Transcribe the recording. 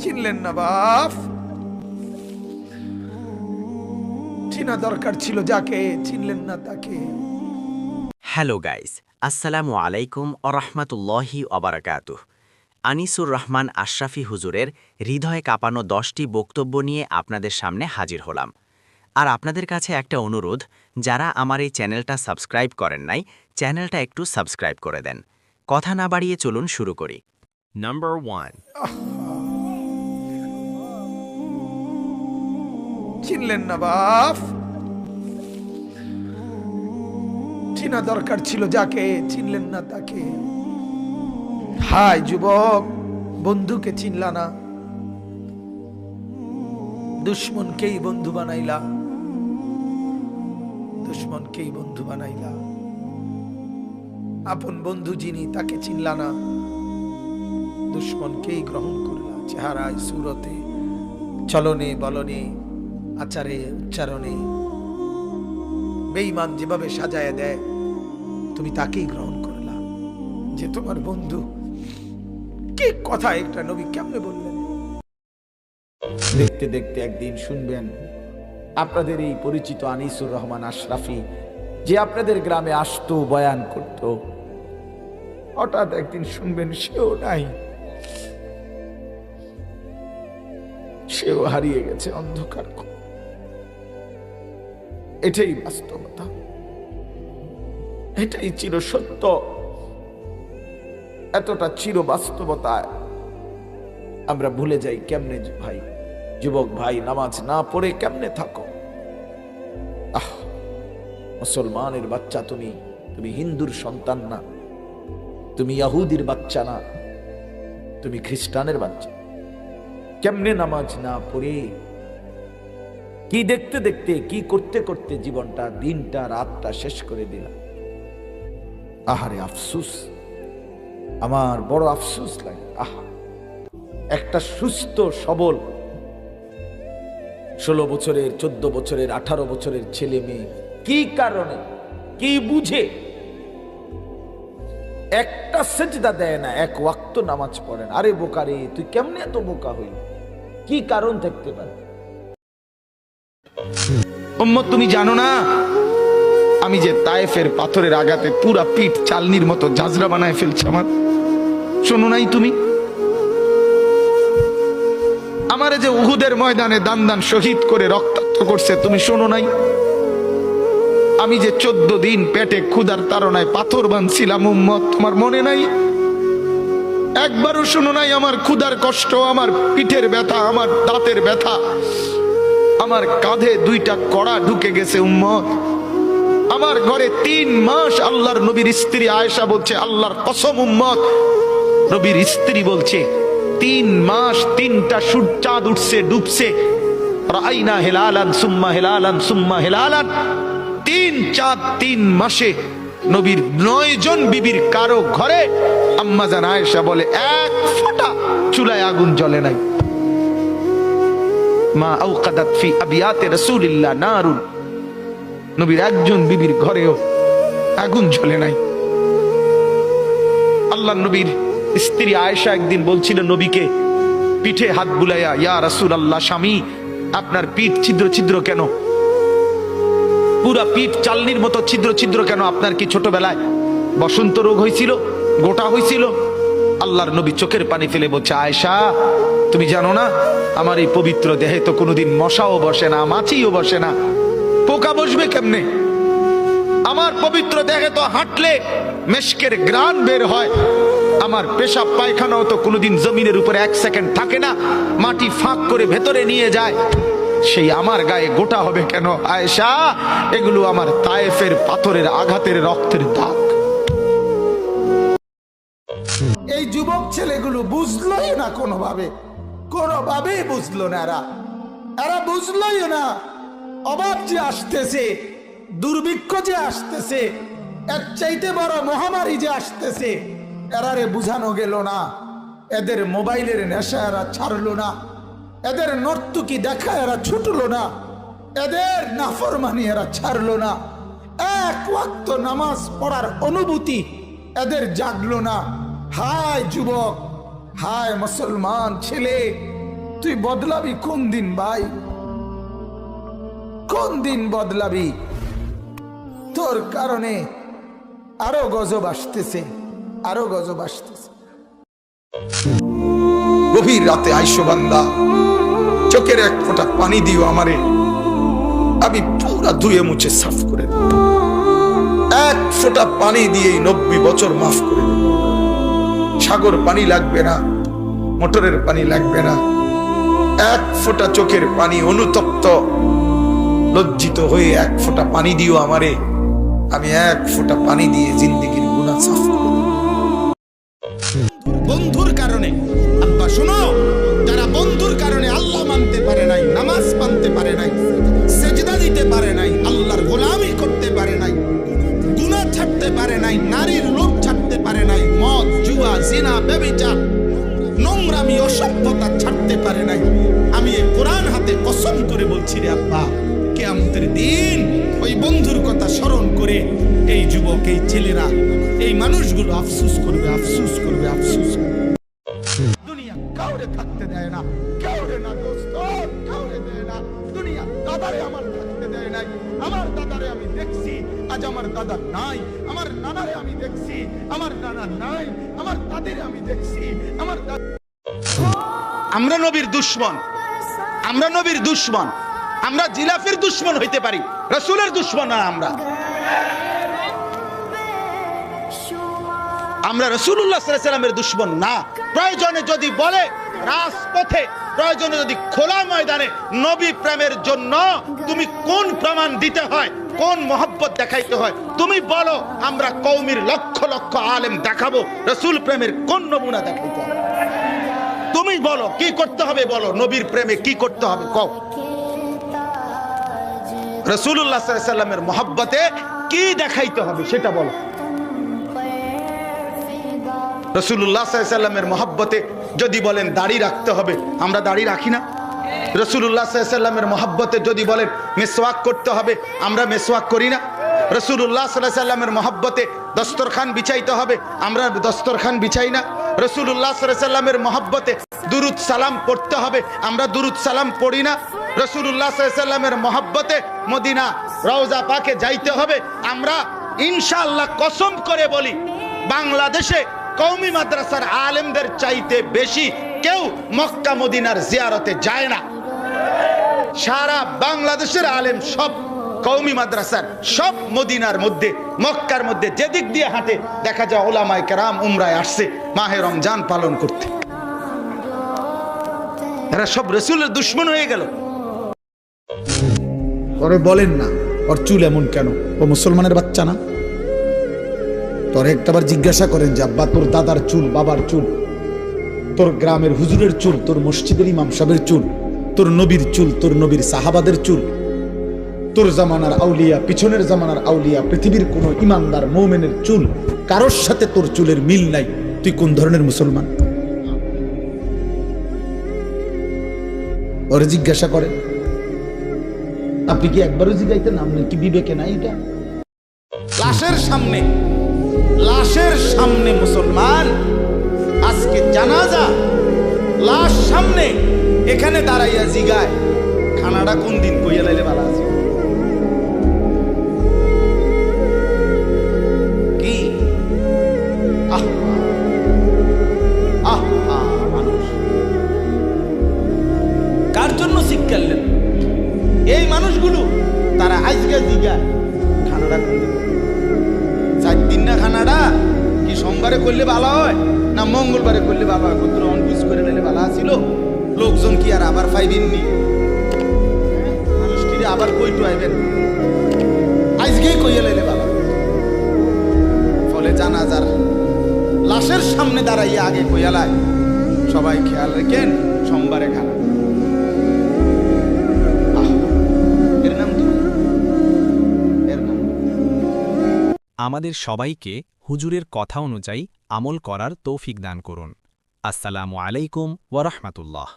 চিনলেন না বাপ, চিনা দরকার ছিল যাকে, চিনলেন না তাকে। হ্যালো গাইস, আসসালামু আলাইকুম আরহামাতুল্লাহি ওয়াবারাকাতুহ। আনিসুর রহমান আশরাফি হুজুরের হৃদয় কাঁপানো 10টি বক্তব্য নিয়ে আপনাদের সামনে হাজির হলাম। আর আপনাদের কাছে একটা অনুরোধ, যারা আমার এই চ্যানেলটা সাবস্ক্রাইব করেন নাই, চ্যানেলটা একটু সাবস্ক্রাইব করে দেন। কথা না বাড়িয়ে চলুন শুরু করি। নাম্বার 1, চিনলেন না বাপ, চিনা দরকার ছিল যাকে, চিনলেন না তাকে। হায় যুবক, বন্ধুকে চিনলা না, দুশ্মনকেই বন্ধু বানাইলা, দুশ্মনকেই বন্ধু বানাইলা। আপন বন্ধু যিনি তাকে চিনলা না, দুশ্মনকেই গ্রহণ করলা। চেহারায়, সুরতে, চলনে বলনে, আচারে উচ্চারণে বেঈমান যেভাবে সাজায় দেয়, তুমি তাকেই গ্রহণ করলা যে তোমার বন্ধু। কি কথা একটা নবী কেমনে বললেন? দেখতে দেখতে একদিন শুনবেন আপনাদের এই পরিচিত আনিসুর রহমান আশরাফি, যে আপনাদের গ্রামে আসতো, বয়ান করত, হঠাৎ একদিন শুনবেন সেও নাই, সেও হারিয়ে গেছে অন্ধকার। এটাই বাস্তবতা, এটাই চির সত্য। এতটা চির বাস্তবতায় আমরা ভুলে যাই কেমনে। ভাই, যুবক ভাই, নামাজ না পড়ে কেমনে থাকো? আহ, মুসলমানের বাচ্চা তুমি, তুমি হিন্দুর সন্তান না, তুমি ইহুদির বাচ্চা না, তুমি খ্রিস্টানের বাচ্চা। কেমনে নামাজ না পড়ে, কি দেখতে দেখতে, কি করতে করতে জীবনটা, দিনটা, রাতটা শেষ করে দিলাম। আহারে আফসুস, আমার বড় আফসুস লাগে। একটা সুস্থ সবল 16 বছরের, 14 বছরের, 18 বছরের ছেলে মেয়ে কি কারণে, কি বুঝে একটা সেজদা দেয় না, এক ওয়াক্ত নামাজ পড়ে না? আরে বোকারে, তুই কেমনে এত বোকা হইল? কি কারণ থাকতে পারে? উম্মত, তুমি জানো না আমি যে তায়েফের পাথরের আঘাতে পুরা পিঠ চালনির মতো জাজরা বানায় ফেলছে আমার? শোনো নাই তুমি? আমারে যে উহুদের ময়দানে দান দান শহীদ করে রক্তাক্ত করছে, তুমি শোনো নাই? আমি যে 14 দিন পেটে ক্ষুধার তাড়নায় পাথর বাঁধছিলাম, উম্মত, তোমার মনে নাই? একবারও শোনো নাই আমার ক্ষুধার কষ্ট, আমার পিঠের ব্যথা, আমার দাঁতের ব্যথা, আমার কাঁধে 2টা কড়া ঢুকে গেছে? উম্মত, আমার ঘরে 3 মাস আল্লাহর নবীর স্ত্রী আয়েশা বলছে, আল্লাহর কসম উম্মত, নবীর স্ত্রী বলছে 3 মাস 3টা চাঁদ উঠছে, ডুবছে, রাইনা হেলালান সুম্মা হেলালান সুম্মা হেলালান। 3 চাঁদ 3 মাসে নবীর 9 জন বিবির কারো ঘরে আম্মা জান আয়েশা বলে 1 ফোঁটা চুলায় আগুন জ্বলে নাই। মা আওকাদাত ফি আবিয়াতে রাসূলিল্লাহ নারুন, নবীর একজন বিবির ঘরেও আগুন জ্বলে নাই। আল্লাহ নবীর স্ত্রী আয়েশা একদিন বলছিল নবীকে, পিঠে হাত বুলাইয়া, ইয়া রাসূলুল্লাহ, স্বামী আপনার পিঠ ছিদ্র ছিদ্র কেন? পুরা পিঠ চালনির মতো ছিদ্র ছিদ্র কেন? আপনার কি ছোটবেলায় বসন্ত রোগ হয়েছিল, গোটা হয়েছিল? আল্লাহর নবী চোখের পানি ফেলে বলছে, আয়েশা তুমি জানো না আমার এই পবিত্র দেহে তো কোনোদিন মশাও বসে না, মাছিও বসে না, পোকা বসবে কেমনে? আমার পবিত্র দেহে তো হাঁটলে মেশকের ঘ্রাণ বের হয়, আমার পেশাব পায়খানাও তো কোনোদিন জমিনের উপরে 1 সেকেন্ড থাকে না, মাটি ফাঁক করে ভেতরে নিয়ে যায়, সেই আমার গায়ে গোটা হবে কেন? আয়েশা, এগুলো আমার তায়েফের পাথরের আঘাতের রক্তের দাগ। এই যুবক ছেলেগুলো বুঝলোই না, কোনোভাবেই বুঝলো না। এরা বুঝলোই না অভাব যে আসতেছে, দুর্ভিক্ষ যে আসতেছে, এর চাইতে বড় মহামারী যে আসতেছে, এরারে বুঝানো গেল না। এদের মোবাইলের নেশা এরা ছাড়লো না, এদের নর্তকী দেখা এরা ছুটলো না, এদের নাফরমানি এরা ছাড়লো না, 1 ওয়াক্ত নামাজ পড়ার অনুভূতি এদের জাগলো না। হায় যুবক, হায় মুসলমান ছেলে, তুই বদলাবি কোন দিন ভাই? কোন দিন বদলাবি? তোর কারণে আরো গজব আসতেছে, আরো গজব আসতেছে। গভীর রাতে আইসো বান্দা, চোখের এক ফোঁটা পানি দিও আমারে, আমি পুরা ধুয়ে মুছে সাফ করে দেব। এক ফোঁটা পানি দিয়েই 90 বছর মাফ করে দেব। সাগর পানি লাগবে না, মোটরের পানি লাগবে না, এক ফোঁটা চোখের পানি, অনুতপ্ত লজ্জিত হয়ে এক ফোঁটা পানি দিও আমারে, আমি এক ফোঁটা পানি দিয়ে জিন্দেগির গুনাহ সাফ করে দেব। বন্ধুর কারণে আব্বা শোনো, যারা বন্ধুর কারণে আল্লাহ মানতে পারে নাই, নামাজ মানতে পারে নাই, সেজদা দিতে পারে নাই, আল্লাহর গোলামি করতে পারে নাই, গুনাহ ছাড়তে পারে নাই, নারীর লোভ ছাড়তে পারে নাই, মদ জুয়া জিনা ব্যভিচার নোংরামি অসভ্যতা ছাড়তে পারে নাই, আমি এই কোরআন হাতে কসম করে বলছি রে আব্বা, কিয়ামতের দিন ওই বন্ধুর কথা স্মরণ করে এই যুবক, এই ছেলেরা, এই মানুষগুলো আফসোস করবে, আফসোস করবে, আফসোস করবে। দুনিয়া কাউরে থাকতে দেয় না, কাউরে না দোস্ত, কাউরে দেয় না। দুনিয়া দাদারে আমার থাকতে দেয় নাই, আমার দাদারে আমি দেখছি, আজ আমার দাদা নাই, আমার নানারে আমি দেখছি, আমার নানা নাই, আমার দাদিরে আমি দেখছি, আমার আমরা নবীর দুশমন, আমরা নবীর দুশমন, আমরা জিলাফের দুশমন হইতে পারি, রাসূলের দুশমন না। আমরা রাসূলুল্লাহ সাল্লাল্লাহু আলাইহি ওয়াসাল্লামের দুশমন না। প্রয়োজনে যদি বলে রাজপথে, প্রয়োজনে যদি খোলা ময়দানে নবী প্রেমের জন্য তুমি কোন প্রমাণ দিতে হয়, কোন মহব্বত দেখাইতে হয় তুমি বলো, আমরা কওমের লক্ষ লক্ষ আলেম দেখাবো রাসূল প্রেমের কোন নমুনা দেখাইতে হবে। তুমি বলো কি করতে হবে, বলো নবীর প্রেমে কি করতে হবে, কও। রাসূলুল্লাহ সাল্লাল্লাহু আলাইহি ওয়াসাল্লামের মহব্বতে কি দেখাইতে হবে সেটা বলো। রাসূলুল্লাহ সাল্লাল্লাহু আলাইহি ওয়াসাল্লামের মহব্বতে যদি বলেন দাড়ি রাখতে হবে, আমরা দাড়ি রাখি না। রাসূলুল্লাহ সাল্লাল্লাহু আলাইহি ওয়াসাল্লামের মহব্বতে যদি বলেন মেসওয়াক করতে হবে, আমরা মেসওয়াক করি না। রাসূলুল্লাহ সাল্লাল্লাহু আলাইহি ওয়াসাল্লামের মহব্বতে দস্তরখান বিছাইতে হবে, আমরা দস্তরখান বিছাই না। রাসূলুল্লাহ সাল্লাল্লাহু আলাইহি ওয়াসাল্লামের মহব্বতে দুরুদ সালাম পড়তে হবে, আমরা দুরুদ সালাম পড়ি না। রাসূলুল্লাহ সাল্লাল্লাহু আলাইহি ওয়াসাল্লামের মহব্বতে মদিনা রওজা পাকে যাইতে হবে, আমরা ইনশাআল্লাহ কসম করে বলি বাংলাদেশে কওমি মাদ্রাসার আলেমদের চাইতে বেশি কেউ মক্কা মদিনার জিয়ারতে যায় না। সারা বাংলাদেশের আলেম সব কওমি মাদ্রাসার, সব মদিনার মধ্যে, মক্কার মধ্যে যেদিক দিয়ে হাঁটে দেখা যায় ওলামায়ে কেরাম উমরায় আসছে মাহে রমজান পালন করতে। এরা সব রাসূলের দুশমন হয়ে গেল। ওরে বলেন না ওর চুল এমন কেন, ও মুসলমানের বাচ্চা না? তোর একটাবার জিজ্ঞাসা করেন যে আব্বা তোর দাদার চুল, বাবার চুল, তোর গ্রামের হুজুরের চুল, তোর মসজিদের ইমাম সাহেবের চুল, তোর নবীর চুল, তোর নবীর সাহাবাদের চুল, তোর জামানার আউলিয়া, পিছনের জামানার আউলিয়া, পৃথিবীর কোন ইমানদার মুমিনের চুল, কারোর সাথে তোর চুলের মিল নাই, তুই কোন ধরনের মুসলমান? ওরে জিজ্ঞাসা করে। আপনি কি একবারও জিজ্ঞাইতেন? আপনি কি বিবেকে নাই? এটা লাশের সামনে, লাশের সামনে মুসলমান আজকে জানাজা, লাশ সামনে, এখানে দাঁড়াইয়া জিগায় খানাটা কোন দিন কইয়া লাইলে ভালো আছে। কি মানুষ কার জন্য শিক্ষালেন এই মানুষগুলো? তারা আজকে জিগায় খানাটা কোন দিন। 4 দিন না খানাটা কি সোমবারে করলে ভালো হয় না মঙ্গলবারে করলে ভালো হয়? কত অনবুঝ করে নিলে ভালো ছিল। লোকজন কি আর আবার পাইবেননি? মানুষ কি আবার কইটু আইবেন? আজকেই কইয়া লাইলে ভালো। ফলে জানাজার লাশের সামনে দাঁড়াইয়া আগে কইয়া লাই সবাই খেয়াল রেখেন সোমবারে খানা। এর নাম তো এর নাম। আমাদের সবাইকে হুজুরের কথা অনুযায়ী আমল করার তৌফিক দান করুন। আসসালামু আলাইকুম ওয়া রাহমাতুল্লাহ।